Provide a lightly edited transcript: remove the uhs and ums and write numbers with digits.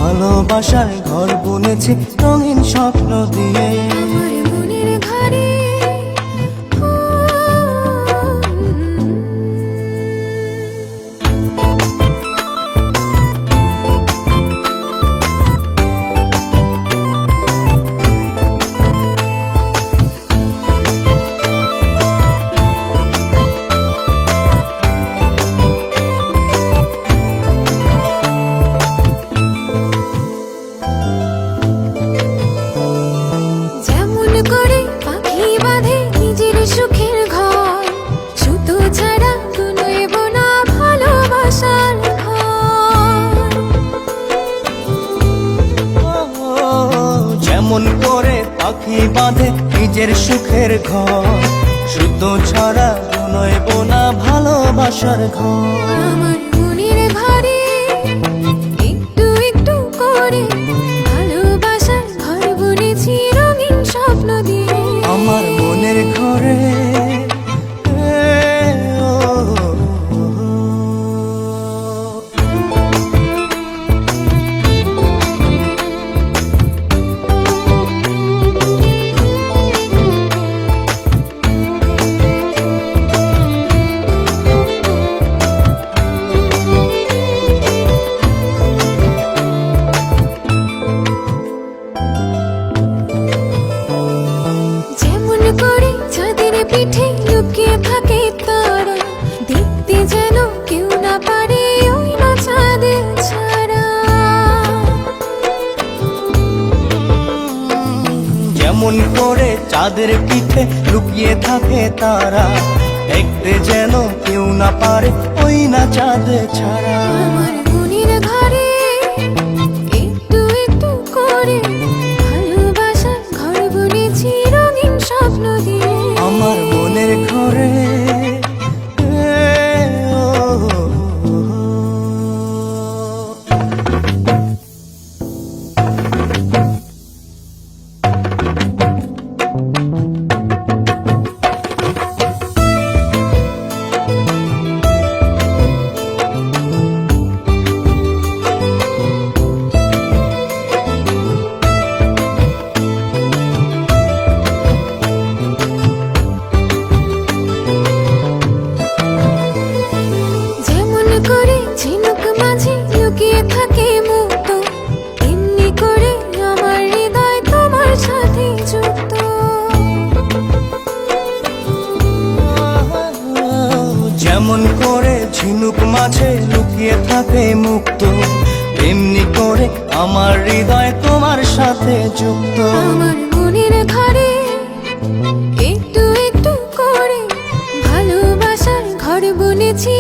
ভালোবাসার ঘর বুনেছি রঙিন স্বপ্ন দিয়ে। আমার মনের ঘরে যেমন করে পাখি বাঁধে নিজের সুখের ঘর, সুতো ছাড়া নইব না ভালোবাসার ঘর। আমার মনের ঘরে একটু একটু করে ভালোবাসার ঘর বুনেছি রঙিন স্বপ্ন দিয়ে। আমার মনের ঘরে পিঠে লুকিয়ে থাকে তারা, দেখতে যেন কেউ না পারে ওই না চাঁদের ছাড়া। যেমন করে চাঁদের পিঠে লুকিয়ে থাকে তারা, দেখতে যেন কেউ না পারে ওই না চাঁদ ছাড়া। আমার মনের ঘরে একটু একটু করে ভালোবাসার ঘর বুনেছি রঙিন স্বপ্ন দিয়ে। আমার মনের ঘরে ঝিনুক মাঝে লুকিয়ে থাকে মুক্ত, এমনি করে আমার হৃদয় তোমার সাথে যুক্ত। যেমন করে ঝিনুক মাঝে লুকিয়ে থাকে মুক্ত, এমনি করে আমার হৃদয় তোমার সাথে যুক্ত। আমার মনের ঘরে একটু একটু করে ভালোবাসার ঘর বুনেছি